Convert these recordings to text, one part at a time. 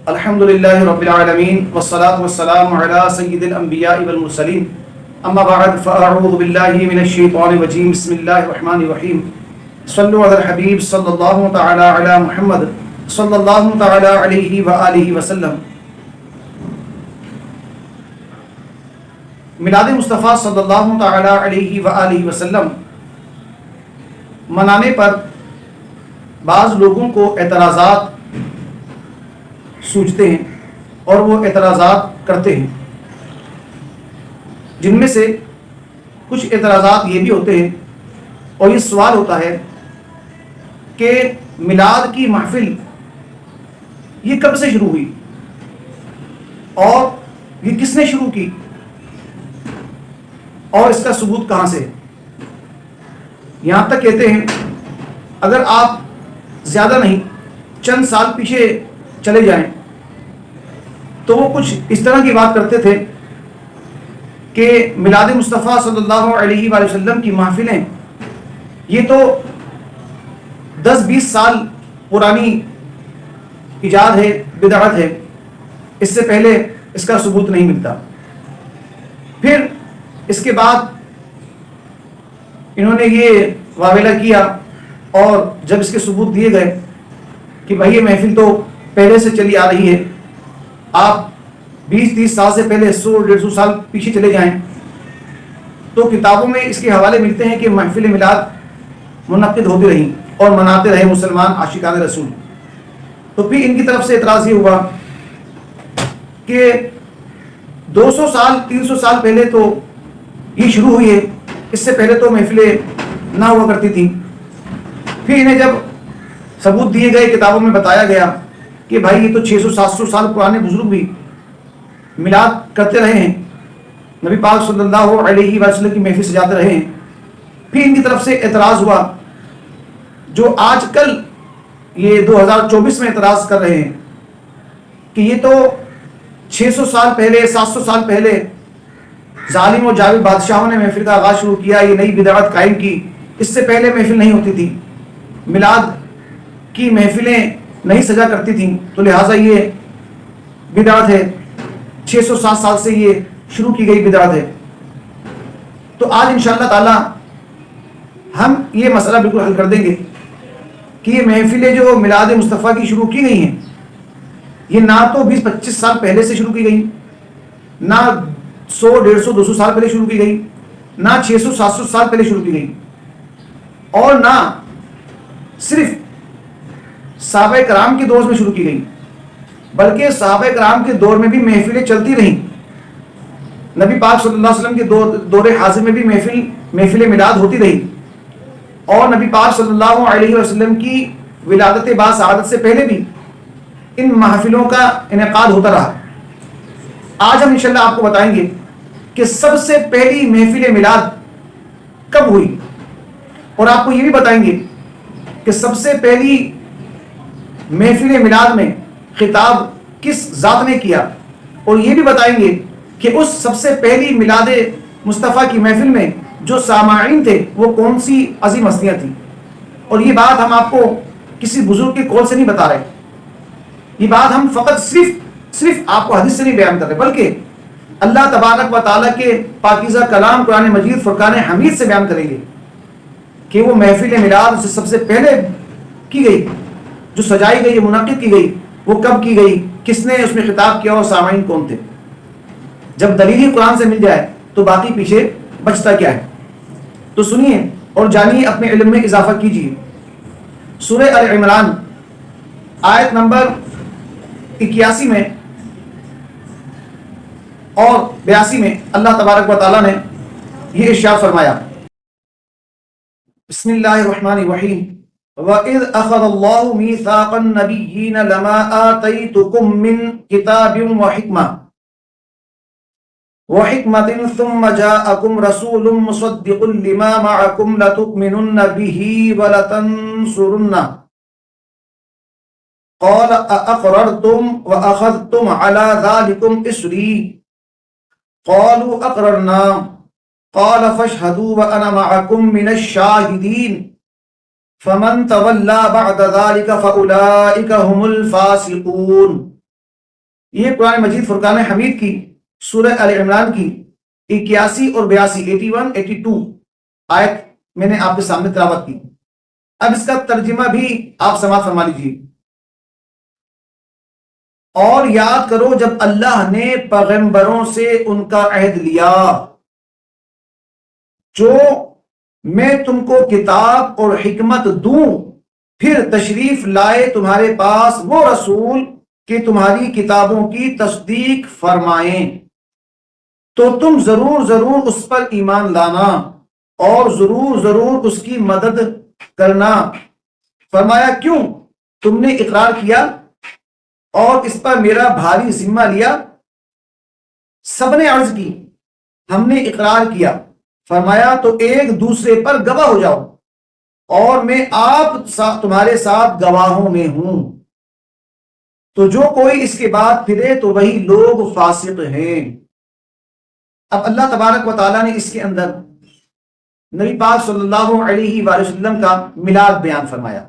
الحمد للہ رب العالمین والصلاة والسلام علی سید الانبیاء والمرسلین اما بعد فاعوذ باللہ من الشیطان الرجیم بسم اللہ الرحمن الرحیم صلوا علی الحبیب صلی اللہ تعالی علی محمد صلی اللہ تعالی علیہ وآلہ وسلم۔ میلاد مصطفیٰ صلی اللہ تعالی علیہ وآلہ وسلم منانے پر بعض لوگوں کو اعتراضات سوچتے ہیں اور وہ اعتراضات کرتے ہیں، جن میں سے کچھ اعتراضات یہ بھی ہوتے ہیں اور یہ سوال ہوتا ہے کہ میلاد کی محفل یہ کب سے شروع ہوئی اور یہ کس نے شروع کی اور اس کا ثبوت کہاں سے؟ یہاں تک کہتے ہیں اگر آپ زیادہ نہیں چند سال پیچھے چلے جائیں تو وہ کچھ اس طرح کی بات کرتے تھے کہ میلاد مصطفیٰ صلی اللہ علیہ وآلہ وسلم کی محفلیں یہ تو 10-20 سال پرانی ایجاد ہے، بدعت ہے، اس سے پہلے اس کا ثبوت نہیں ملتا۔ پھر اس کے بعد انہوں نے یہ واویلا کیا اور جب اس کے ثبوت دیے گئے کہ بھائی یہ محفل تو پہلے سے چلی آ رہی ہے، آپ 20-30 سال سے پہلے 100-150 سال پیچھے چلے جائیں تو کتابوں میں اس کے حوالے ملتے ہیں کہ محفل میلاد منعقد ہوتی رہی اور مناتے رہے مسلمان عاشقان رسول۔ تو پھر ان کی طرف سے اعتراض یہ ہوا کہ 200 سال 300 سال پہلے تو یہ شروع ہوئی ہے، اس سے پہلے تو محفلیں نہ ہوا کرتی تھیں۔ پھر انہیں جب ثبوت دیے گئے، کتابوں میں بتایا گیا کہ بھائی یہ تو 600-700 سال پرانے بزرگ بھی میلاد کرتے رہے ہیں، نبی پاک صلی اللہ علیہ وسلم کی محفل سجاتے رہے ہیں۔ پھر ان کی طرف سے اعتراض ہوا جو آج کل یہ 2024 میں اعتراض کر رہے ہیں کہ یہ تو 600 سال پہلے 700 سال پہلے ظالم و جاوید بادشاہوں نے محفل کا آغاز شروع کیا، یہ نئی بدعت قائم کی، اس سے پہلے محفل نہیں ہوتی تھی، میلاد کی محفلیں نہیں سجا کرتی تھیں، تو لہٰذا یہ بدعت ہے، 607 سال سے یہ شروع کی گئی بدعت ہے۔ تو آج انشاءاللہ تعالی ہم یہ مسئلہ بالکل حل کر دیں گے کہ یہ محفلیں جو میلاد مصطفیٰ کی شروع کی گئی ہیں یہ نہ تو 20-25 سال پہلے سے شروع کی گئی، نہ 100-150-200 سال پہلے شروع کی گئی، نہ 600-700 سال پہلے شروع کی گئی، اور نہ صرف صحابہ کرام کے دور میں شروع کی گئی، بلکہ صحابہ کرام کے دور میں بھی محفلیں چلتی رہیں۔ نبی پاک صلی اللہ علیہ وسلم کے دور حاضر میں بھی محفل میلاد ہوتی رہی، اور نبی پاک صلی اللہ علیہ وسلم کی ولادت باسعادت سے پہلے بھی ان محفلوں کا انعقاد ہوتا رہا۔ آج ہم انشاءاللہ آپ کو بتائیں گے کہ سب سے پہلی محفل میلاد کب ہوئی، اور آپ کو یہ بھی بتائیں گے کہ سب سے پہلی محفل میلاد میں خطاب کس ذات نے کیا، اور یہ بھی بتائیں گے کہ اس سب سے پہلی میلاد مصطفیٰ کی محفل میں جو سامعین تھے وہ کون سی عظیم ہستیاں تھیں۔ اور یہ بات ہم آپ کو کسی بزرگ کے قول سے نہیں بتا رہے، یہ بات ہم فقط صرف آپ کو حدیث سے نہیں بیان کر رہے، بلکہ اللہ تبارک و تعالیٰ کے پاکیزہ کلام قرآن مجید فرقان حمید سے بیان کریں گے کہ وہ محفل میلاد سب سے پہلے کی گئی، جو سجائی گئی، منعقد کی گئی، وہ کب کی گئی، کس نے اس میں خطاب کیا اور سامعین کون تھے۔ جب دلیل قرآن سے مل جائے تو باقی پیچھے بچتا کیا ہے؟ تو سنیے اور جانیے، اپنے علم میں اضافہ کیجیے۔ سورہ ال عمران آیت نمبر 81 میں اور 82 میں اللہ تبارک و تعالیٰ نے یہ ارشاد فرمایا، بسم اللہ الرحمن الرحیم، وَإِذْ أَخَذَ اللَّهُ مِيثَاقَ النَّبِيِّينَ لَمَا آتَيْتُكُم مِّن كِتَابٍ وَحِكْمَةٍ ثُمَّ جَاءَكُمْ رَسُولٌ مُصَدِّقٌ لِّمَا مَعَكُمْ لَتُؤْمِنُنَّ بِهِ وَلَتَنصُرُنَّهُ قَالَ أَأَقْرَرْتُمْ وَأَخَذْتُمْ عَلَى ذَلِكُمْ إِصْرِي قَالُوا أَقْرَرْنَا قَالَ فَاشْهَدُوا وَأَنَا مَعَكُمْ مِنَ الشَّاهِدِينَ فمن تولى بعد ذلك فأولئك هم الفاسقون۔ یہ قرآن مجید فرقان حمید کی سورہ آل عمران کی 81 اور 82 81 82 آیت میں نے آپ کے سامنے تلاوت کی۔ اب اس کا ترجمہ بھی آپ سماعت فرما لیجیے۔ اور یاد کرو جب اللہ نے پیغمبروں سے ان کا عہد لیا، جو میں تم کو کتاب اور حکمت دوں، پھر تشریف لائے تمہارے پاس وہ رسول کہ تمہاری کتابوں کی تصدیق فرمائیں، تو تم ضرور ضرور اس پر ایمان لانا اور ضرور ضرور اس کی مدد کرنا۔ فرمایا کیوں؟ تم نے اقرار کیا اور اس پر میرا بھاری ذمہ لیا؟ سب نے عرض کی ہم نے اقرار کیا۔ فرمایا تو ایک دوسرے پر گواہ ہو جاؤ، اور میں آپ تمہارے ساتھ گواہوں میں ہوں۔ تو جو کوئی اس کے بعد پھرے تو وہی لوگ فاسق ہیں۔ اب اللہ تبارک و تعالیٰ نے اس کے اندر نبی پاک صلی اللہ علیہ وآلہ وسلم کا میلاد بیان فرمایا۔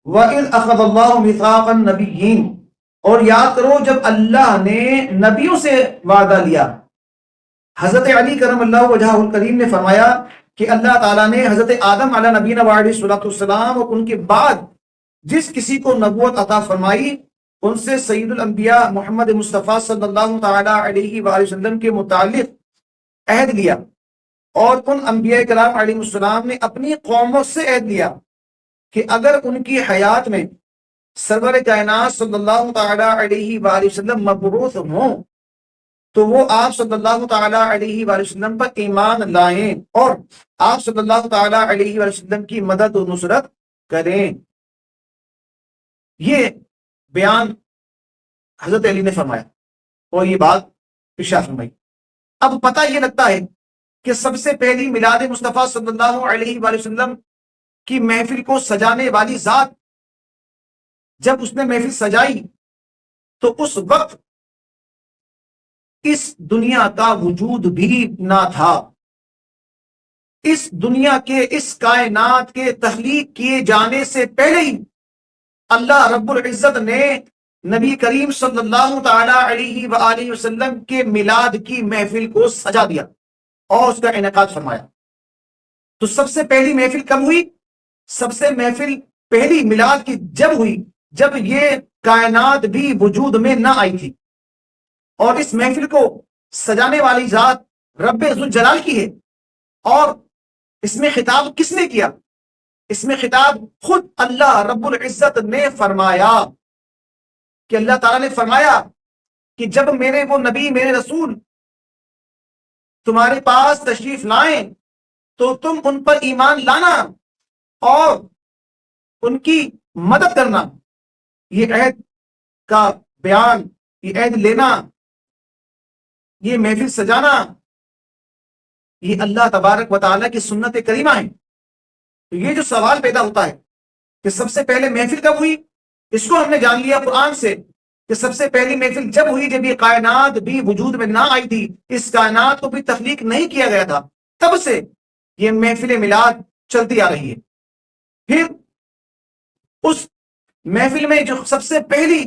وَإِذْ أَخَذَ اللَّهُ مِيثَاقَ النَّبِيِّينَ، اور یاد کرو جب اللہ نے نبیوں سے وعدہ لیا۔ حضرت علی کرم اللہ وجہہ الکریم نے فرمایا کہ اللہ تعالیٰ نے حضرت آدم علیہ نبینا وعلیہ الصلوۃ والسلام اور ان کے بعد جس کسی کو نبوت عطا فرمائی، ان سے سید الانبیاء محمد مصطفیٰ صلی اللہ تعالی علیہ وآلہ وسلم کے متعلق عہد لیا، اور ان انبیاء کرام علیہ السلام نے اپنی قوموں سے عہد لیا کہ اگر ان کی حیات میں سرور کائنات صلی اللہ تعالی علیہ وآلہ وسلم مبعوث ہوں تو وہ آپ صلی اللہ تعالی علیہ وآلہ وسلم پر ایمان لائیں اور آپ صلی اللہ تعالی علیہ وآلہ وسلم کی مدد و نصرت کریں۔ یہ بیان حضرت علی نے فرمایا اور یہ بات ارشاد فرمائی۔ اب پتہ یہ لگتا ہے کہ سب سے پہلی میلاد مصطفیٰ صلی اللہ علیہ وآلہ وسلم کی محفل کو سجانے والی ذات جب اس نے محفل سجائی تو اس وقت اس دنیا کا وجود بھی نہ تھا۔ اس دنیا کے، اس کائنات کے تخلیق کیے جانے سے پہلے ہی اللہ رب العزت نے نبی کریم صلی اللہ تعالی علیہ وآلہ وسلم کے میلاد کی محفل کو سجا دیا اور اس کا انعقاد فرمایا۔ تو سب سے پہلی محفل کب ہوئی؟ سب سے محفل پہلی میلاد کی جب ہوئی جب یہ کائنات بھی وجود میں نہ آئی تھی، اور اس محفل کو سجانے والی ذات رب ذوالجلال کی ہے۔ اور اس میں خطاب کس نے کیا؟ اس میں خطاب خود اللہ رب العزت نے فرمایا کہ اللہ تعالیٰ نے فرمایا کہ جب میرے وہ نبی، میرے رسول تمہارے پاس تشریف لائیں تو تم ان پر ایمان لانا اور ان کی مدد کرنا۔ یہ عہد کا بیان، یہ عہد لینا، یہ محفل سجانا، یہ اللہ تبارک و تعالیٰ کی سنت کریمہ ہے۔ تو یہ جو سوال پیدا ہوتا ہے کہ سب سے پہلے محفل کب ہوئی، اس کو ہم نے جان لیا قرآن سے کہ سب سے پہلی محفل جب ہوئی جب یہ کائنات بھی وجود میں نہ آئی تھی، اس کائنات کو بھی تخلیق نہیں کیا گیا تھا، تب سے یہ محفل میلاد چلتی آ رہی ہے۔ پھر اس محفل میں جو سب سے پہلی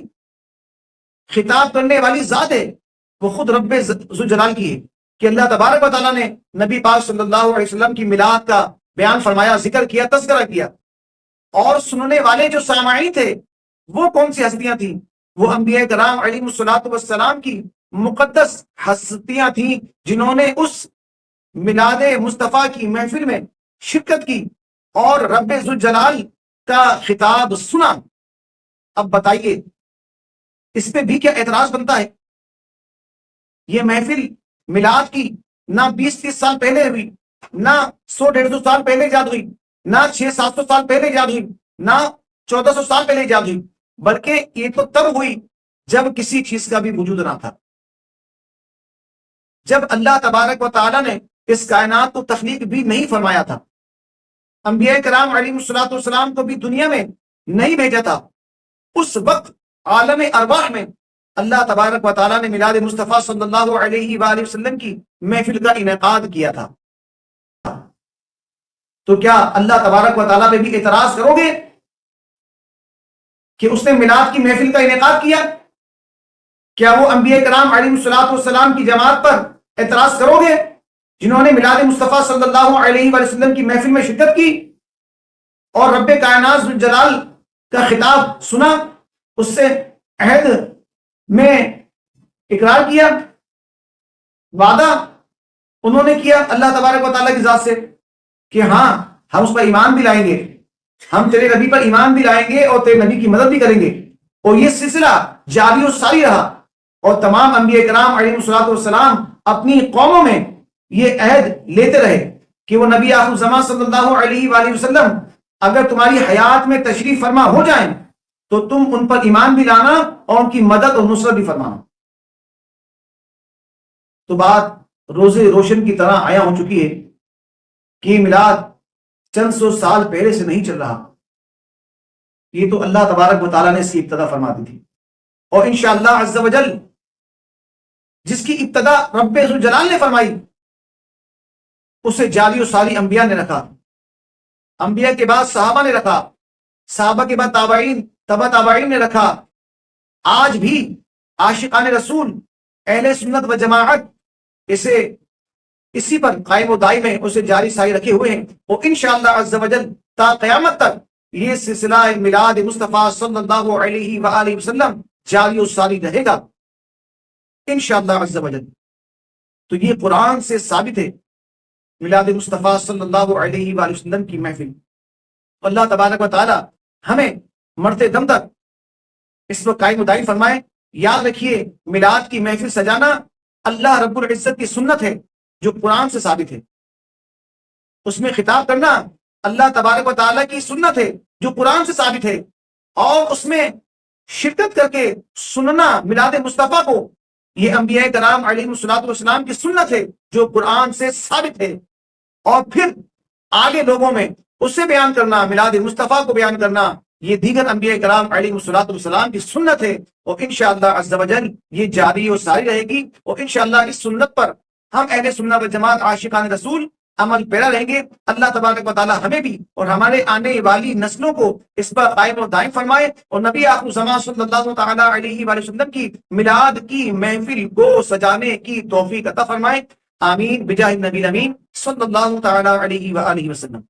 خطاب کرنے والی ذات ہے وہ خود رب ذوالجلال کی ہے کہ اللہ تبارک و تعالیٰ نے نبی پاک صلی اللہ علیہ وسلم کی میلاد کا بیان فرمایا، ذکر کیا، تذکرہ کیا۔ اور سننے والے جو سامعین تھے وہ کون سی ہستیاں تھیں؟ وہ انبیاء کرام علیہ الصلوۃ والسلام کی مقدس ہستیاں تھیں جنہوں نے اس میلاد مصطفیٰ کی محفل میں شرکت کی اور رب ذوالجلال کا خطاب سنا۔ اب بتائیے اس پہ بھی کیا اعتراض بنتا ہے؟ یہ محفل میلاد کی نہ 20-30 سال پہلے ہوئی، نہ 100-150 سال پہلے ایجاد ہوئی، نہ 600-700 سال پہلے ایجاد ہوئی، نہ 1400 سال پہلے ایجاد ہوئی، بلکہ یہ تو تب ہوئی جب کسی چیز کا بھی وجود نہ تھا۔ جب اللہ تبارک و تعالیٰ نے اس کائنات کو تخلیق بھی نہیں فرمایا تھا، انبیاء کرام علیہ الصلوۃ والسلام کو بھی دنیا میں نہیں بھیجا تھا، اس وقت عالم ارواح میں اللہ تبارک و تعالیٰ نے میلاد مصطفیٰ صلی اللہ علیہ وآلہ وسلم کی محفل کا انعقاد کیا تھا۔ تو کیا اللہ تبارک و تعالیٰ پہ بھی اعتراض کرو گے کہ اس نے میلاد کی محفل کا انعقاد کیا؟ کیا وہ انبیاء کرام علیہ الصلوۃ والسلام کی جماعت پر اعتراض کرو گے جنہوں نے میلاد مصطفیٰ صلی اللہ علیہ وآلہ وسلم کی محفل میں شرکت کی اور رب کائنات ذوالجلال کا خطاب سنا، اس سے عہد میں اقرار کیا، وعدہ انہوں نے کیا اللہ تبارک و تعالیٰ کی ذات سے کہ ہاں ہم اس پر ایمان بھی لائیں گے، ہم تیرے نبی پر ایمان بھی لائیں گے اور تیرے نبی کی مدد بھی کریں گے، اور یہ سلسلہ جاری و ساری رہا، اور تمام انبیاء کرام علیہ الصلوۃ والسلام اپنی قوموں میں یہ عہد لیتے رہے کہ وہ نبی آخر الزمان صلی اللہ علیہ وآلہ وسلم اگر تمہاری حیات میں تشریف فرما ہو جائیں تو تم ان پر ایمان بھی لانا اور ان کی مدد اور نصرت بھی فرمانا۔ تو بات روزے روشن کی طرح آیا ہو چکی ہے کہ یہ میلاد چند سو سال پہلے سے نہیں چل رہا، یہ تو اللہ تبارک و تعالیٰ نے اس کی ابتدا فرما دی تھی، اور انشاءاللہ عز و جل جس کی ابتدا رب ذوالجلال نے فرمائی اسے جاری و ساری انبیاء نے رکھا، انبیاء کے بعد صحابہ نے رکھا، صحابہ کے بعد تابعین، تبع تابعین نے رکھا، آج بھی عاشقان رسول اہل سنت و جماعت اسے اسی پر قائم و دائم ہے، اسے جاری ساری رکھے ہوئے ہیں، اور انشاءاللہ عز و جل تا قیامت تک یہ سلسلہ میلاد مصطفیٰ صلی اللہ علیہ وآلہ وسلم جاری و ساری رہے گا انشاءاللہ عز و جل۔ تو یہ قرآن سے ثابت ہے میلاد مصطفیٰ صلی اللہ علیہ وآلہ وسلم کی محفل، اللہ تبارک و تعالی ہمیں مرتے دم تک اس پر قائم و دائم فرمائے۔ یاد رکھیے میلاد کی محفل سجانا اللہ رب العزت کی سنت ہے جو قرآن سے ثابت ہے، اس میں خطاب کرنا اللہ تبارک و تعالیٰ کی سنت ہے جو قرآن سے ثابت ہے، اور اس میں شرکت کر کے سننا میلاد مصطفیٰ کو یہ انبیاء کرام علیہ الصلوۃ والسلام کی سنت ہے جو قرآن سے ثابت ہے، اور پھر آگے لوگوں میں اسے بیان کرنا، میلاد مصطفیٰ کو بیان کرنا، یہ دیگر انبیاء کرام علیہ الصلوۃ والسلام کی سنت ہے، اور انشاءاللہ عز و جل یہ جاری و ساری رہے گی، اور انشاءاللہ اس سنت پر ہم اہل سنت و جماعت عاشقان رسول عمل پیرا رہیں گے۔ اللہ تبارک و تعالی ہمیں بھی اور ہمارے آنے والی نسلوں کو اس پر قائم و دائم فرمائے، اور نبی آخر الزمان صلی اللہ تعالی علیہ وآلہ وسلم کی میلاد کی محفل کو سجانے کی توفیق عطا فرمائے، آمین بجاہ النبی الامین صلی اللہ تعالی علیہ وآلہ وسلم۔